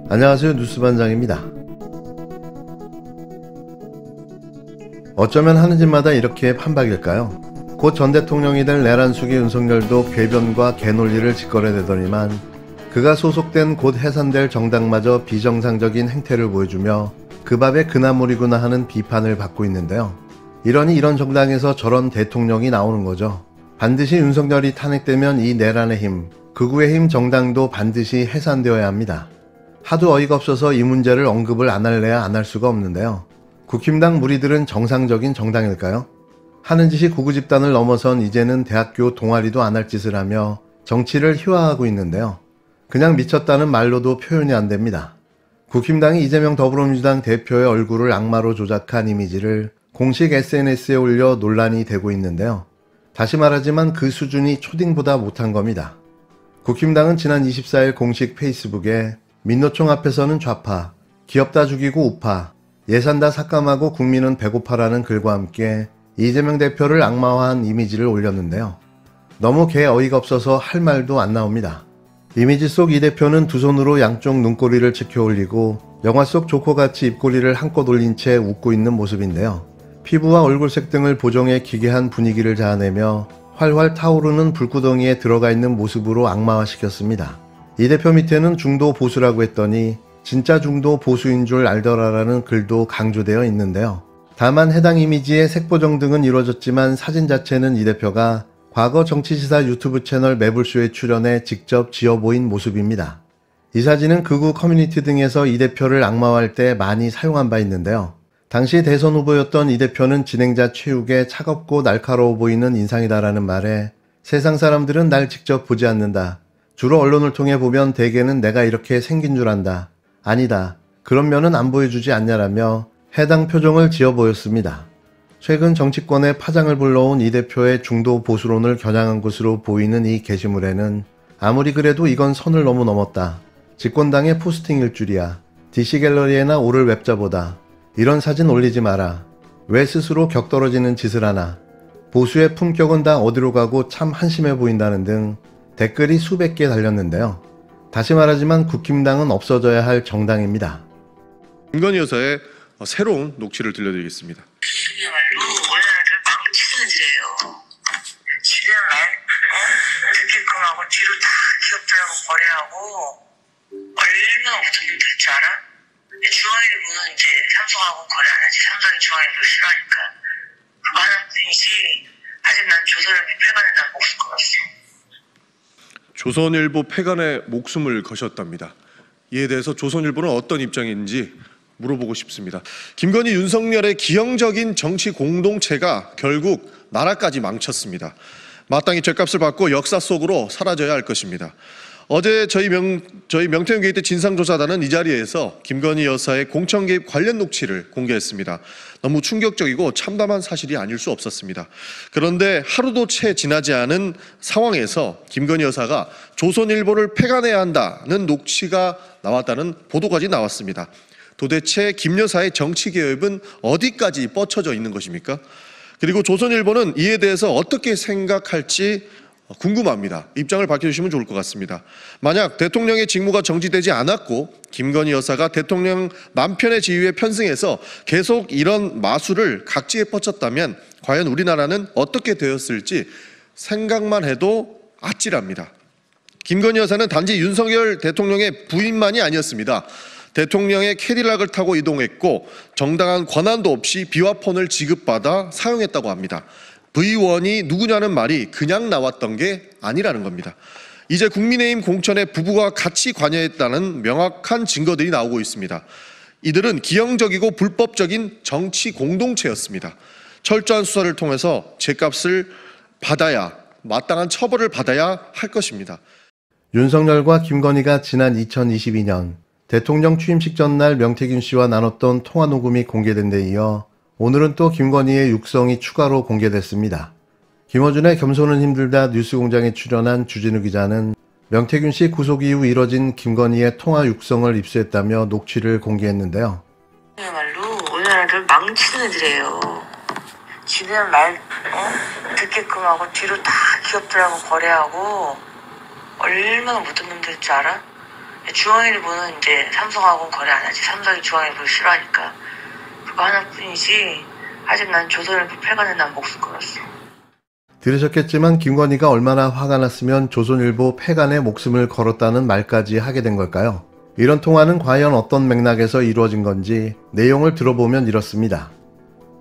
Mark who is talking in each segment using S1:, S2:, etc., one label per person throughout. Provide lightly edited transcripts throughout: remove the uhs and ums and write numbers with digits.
S1: 안녕하세요, 뉴스반장입니다. 어쩌면 하는 짓마다 이렇게 판박일까요? 곧 전 대통령이 될 내란수기 윤석열도 궤변과 개논리를 짓거려대더니만 그가 소속된 곧 해산될 정당마저 비정상적인 행태를 보여주며 그 밥의 그나물이구나 하는 비판을 받고 있는데요. 이러니 이런 정당에서 저런 대통령이 나오는 거죠. 반드시 윤석열이 탄핵되면 이 내란의 힘, 극우의 힘 정당도 반드시 해산되어야 합니다. 하도 어이가 없어서 이 문제를 언급을 안 할래야 안 할 수가 없는데요. 국힘당 무리들은 정상적인 정당일까요? 하는 짓이 구구 집단을 넘어선 이제는 대학교 동아리도 안 할 짓을 하며 정치를 희화화하고 있는데요. 그냥 미쳤다는 말로도 표현이 안 됩니다. 국힘당이 이재명 더불어민주당 대표의 얼굴을 악마로 조작한 이미지를 공식 SNS에 올려 논란이 되고 있는데요. 다시 말하지만 그 수준이 초딩보다 못한 겁니다. 국힘당은 지난 24일 공식 페이스북에 민노총 앞에서는 좌파, 귀엽다 죽이고 우파, 예산다 삭감하고 국민은 배고파라는 글과 함께 이재명 대표를 악마화한 이미지를 올렸는데요. 너무 개 어이가 없어서 할 말도 안 나옵니다. 이미지 속 이 대표는 두 손으로 양쪽 눈꼬리를 치켜 올리고 영화 속 조커같이 입꼬리를 한껏 올린 채 웃고 있는 모습인데요. 피부와 얼굴색 등을 보정해 기괴한 분위기를 자아내며 활활 타오르는 불구덩이에 들어가 있는 모습으로 악마화시켰습니다. 이 대표 밑에는 중도 보수라고 했더니 진짜 중도 보수인 줄 알더라라는 글도 강조되어 있는데요. 다만 해당 이미지의 색보정 등은 이루어졌지만 사진 자체는 이 대표가 과거 정치시사 유튜브 채널 매불쇼에 출연해 직접 지어 보인 모습입니다. 이 사진은 극우 커뮤니티 등에서 이 대표를 악마화할 때 많이 사용한 바 있는데요. 당시 대선 후보였던 이 대표는 진행자 최욱의 차갑고 날카로워 보이는 인상이다라는 말에 세상 사람들은 날 직접 보지 않는다. 주로 언론을 통해 보면 대개는 내가 이렇게 생긴 줄 안다. 아니다. 그런 면은 안 보여주지 않냐라며 해당 표정을 지어 보였습니다. 최근 정치권에 파장을 불러온 이 대표의 중도 보수론을 겨냥한 것으로 보이는 이 게시물에는 아무리 그래도 이건 선을 너무 넘었다. 집권당의 포스팅일 줄이야. DC갤러리에나 오를 웹자보다. 이런 사진 올리지 마라. 왜 스스로 격떨어지는 짓을 하나. 보수의 품격은 다 어디로 가고 참 한심해 보인다는 등 댓글이 수백 개 달렸는데요. 다시 말하지만 국힘당은 없어져야 할 정당입니다.
S2: 김건희 여사의 새로운 녹취를 들려드리겠습니다.
S3: 그야말로 우리나라를 망치는 일이에요. 지금 듣게끔하고 뒤로 다 기업들하고 거래하고 얼마나 붙었는지 될지 알아? 중앙일보는 이제 삼성하고 거래 안 하지. 삼성이 중앙일보 싫어하니까. 그거 하나 뿐이지. 아직 난 조선일보 폐간에 난 목숨 걸었어.
S2: 조선일보 폐간에 목숨을 거셨답니다. 이에 대해서 조선일보는 어떤 입장인지 물어보고 싶습니다. 김건희 윤석열의 기형적인 정치 공동체가 결국 나라까지 망쳤습니다. 마땅히 죗값을 받고 역사 속으로 사라져야 할 것입니다. 어제 저희 명태균 게이트 진상조사단은 이 자리에서 김건희 여사의 공천 개입 관련 녹취를 공개했습니다. 너무 충격적이고 참담한 사실이 아닐 수 없었습니다. 그런데 하루도 채 지나지 않은 상황에서 김건희 여사가 조선일보를 폐간해야 한다는 녹취가 나왔다는 보도까지 나왔습니다. 도대체 김 여사의 정치 개입은 어디까지 뻗쳐져 있는 것입니까? 그리고 조선일보는 이에 대해서 어떻게 생각할지 궁금합니다. 입장을 밝혀주시면 좋을 것 같습니다. 만약 대통령의 직무가 정지되지 않았고 김건희 여사가 대통령 남편의 지위에 편승해서 계속 이런 마술을 각지에 뻗쳤다면 과연 우리나라는 어떻게 되었을지 생각만 해도 아찔합니다. 김건희 여사는 단지 윤석열 대통령의 부인만이 아니었습니다. 대통령의 캐딜락을 타고 이동했고 정당한 권한도 없이 비화폰을 지급받아 사용했다고 합니다. V1이 누구냐는 말이 그냥 나왔던 게 아니라는 겁니다. 이제 국민의힘 공천에 부부가 같이 관여했다는 명확한 증거들이 나오고 있습니다. 이들은 기형적이고 불법적인 정치 공동체였습니다. 철저한 수사를 통해서 죗값을 받아야, 마땅한 처벌을 받아야 할 것입니다.
S1: 윤석열과 김건희가 지난 2022년 대통령 취임식 전날 명태균 씨와 나눴던 통화 녹음이 공개된 데 이어 오늘은 또 김건희의 육성이 추가로 공개됐습니다. 김어준의 겸손은 힘들다 뉴스공장에 출연한 주진우 기자는 명태균 씨 구속 이후 이뤄진 김건희의 통화 육성을 입수했다며 녹취를 공개했는데요.
S3: 그야말로 우리나라를 망치는 애들이에요. 지는 말 듣게끔 하고 뒤로 다 기업들하고 거래하고 얼마나 못된 놈들인 줄 알아? 중앙일보는 이제 삼성하고 거래 안 하지. 삼성이 중앙일보를 싫어하니까. 그거 하나뿐이지. 아직 난 조선일보 폐간에 난 목숨 걸었어.
S1: 들으셨겠지만 김건희가 얼마나 화가 났으면 조선일보 폐간에 목숨을 걸었다는 말까지 하게 된 걸까요? 이런 통화는 과연 어떤 맥락에서 이루어진 건지 내용을 들어보면 이렇습니다.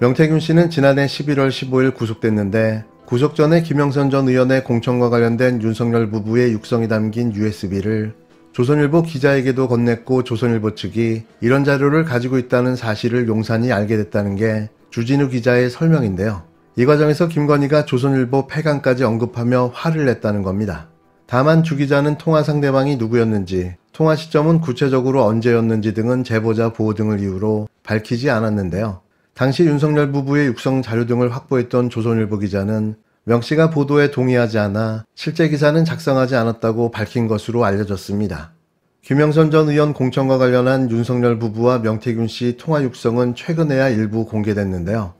S1: 명태균 씨는 지난해 11월 15일 구속됐는데 구속 전에 김영선 전 의원의 공천과 관련된 윤석열 부부의 육성이 담긴 USB를 조선일보 기자에게도 건넸고 조선일보 측이 이런 자료를 가지고 있다는 사실을 용산이 알게 됐다는 게 주진우 기자의 설명인데요. 이 과정에서 김건희가 조선일보 폐간까지 언급하며 화를 냈다는 겁니다. 다만 주 기자는 통화 상대방이 누구였는지, 통화 시점은 구체적으로 언제였는지 등은 제보자 보호 등을 이유로 밝히지 않았는데요. 당시 윤석열 부부의 육성 자료 등을 확보했던 조선일보 기자는 명 씨가 보도에 동의하지 않아 실제 기사는 작성하지 않았다고 밝힌 것으로 알려졌습니다. 김영선 전 의원 공천과 관련한 윤석열 부부와 명태균 씨 통화 육성은 최근에야 일부 공개됐는데요.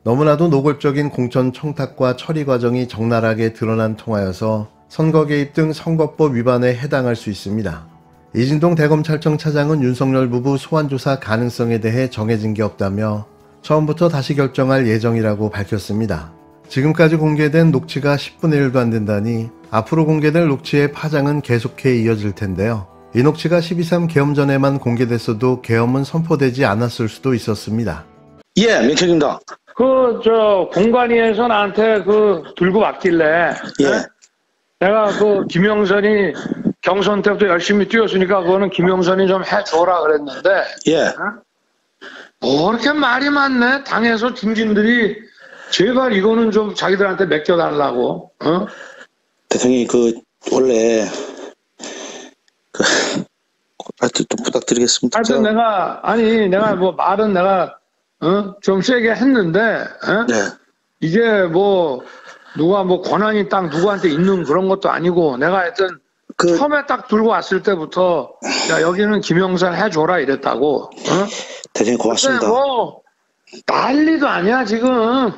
S1: 너무나도 노골적인 공천 청탁과 처리 과정이 적나라하게 드러난 통화여서 선거 개입 등 선거법 위반에 해당할 수 있습니다. 이진동 대검찰청 차장은 윤석열 부부 소환 조사 가능성에 대해 정해진 게 없다며 처음부터 다시 결정할 예정이라고 밝혔습니다. 지금까지 공개된 녹취가 10분의 1도 안 된다니 앞으로 공개될 녹취의 파장은 계속해 이어질 텐데요. 이 녹취가 12.3 계엄 전에만 공개됐어도 계엄은 선포되지 않았을 수도 있었습니다.
S4: 예, 명태균입니다.
S5: 공관위에서 나한테 들고 왔길래.
S4: 예.
S5: 내가 김영선이 경선 때부터 열심히 뛰었으니까 그거는 김영선이 좀 해줘라 그랬는데.
S4: 예.
S5: 뭐 이렇게 말이 많네. 당에서 중진들이 제발 이거는 좀 자기들한테 맡겨달라고.
S4: 대통령이 원래 하여튼 좀 부탁드리겠습니다.
S5: 하여튼 내가 뭐 말은 내가 좀 세게 했는데
S4: 네.
S5: 이게 누가 권한이 딱 누구한테 있는 그런 것도 아니고 내가 하여튼 처음에 딱 들고 왔을 때부터 야 여기는 김영선 해줘라 이랬다고.
S4: 대통령 고맙습니다.
S5: 난리도 아니야 지금.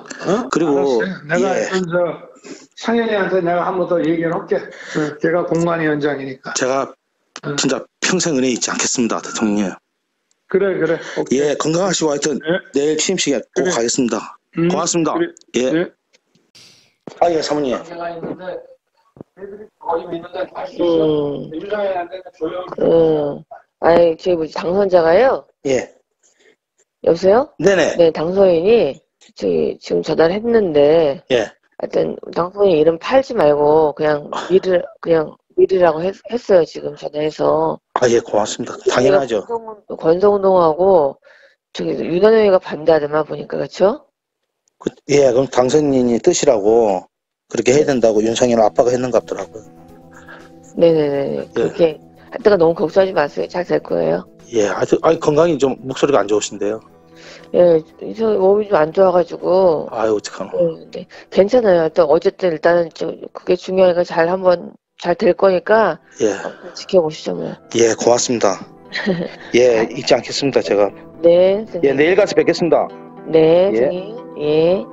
S4: 그리고
S5: 알았어요. 내가 하여튼 상현이한테 내가 한 번 더 얘기를 할게. 걔가 공관위원장이니까.
S4: 제가 진짜 평생 은혜 잊지 않겠습니다, 대통령.
S5: 그래. 오케이.
S4: 예, 건강하시고 하여튼 내일 취임식에 꼭 가겠습니다. 고맙습니다.
S5: 그래.
S4: 예.
S5: 네.
S4: 예, 사모님.
S5: 제가 있는데 애들이 거의 있는데 다시 있어. 유장애한테 조용.
S6: 아니, 저희 당선자가요?
S4: 예.
S6: 여보세요?
S4: 네네.
S6: 네, 당선인이 지금 전화를 했는데,
S4: 예.
S6: 하여튼 당선인 이름 팔지 말고 그냥 미르라고 했어요, 지금 전화해서.
S4: 예, 고맙습니다. 당연하죠.
S6: 권성동하고 윤한영이가 반대하더만 보니까, 그렇죠?
S4: 예, 그럼 당선인이 뜻이라고 그렇게 해야 된다고 윤상현 아빠가 했는 것 같더라고요.
S6: 네네네. 그렇게 할 때가 너무 걱정하지 마세요. 잘 될 거예요.
S4: 예, 건강이 좀 목소리가 안 좋으신데요.
S6: 예, 몸이 좀 안 좋아가지고.
S4: 아유, 어떡하노.
S6: 네, 괜찮아요. 또 어쨌든 일단은 그게 중요하니까 잘 될 거니까.
S4: 예.
S6: 지켜보시죠, 뭐.
S4: 예, 고맙습니다. 예, 잊지 않겠습니다, 제가.
S6: 네, 선생님.
S4: 예, 내일 가서 뵙겠습니다.
S6: 네,
S4: 예.
S6: 선생님. 예.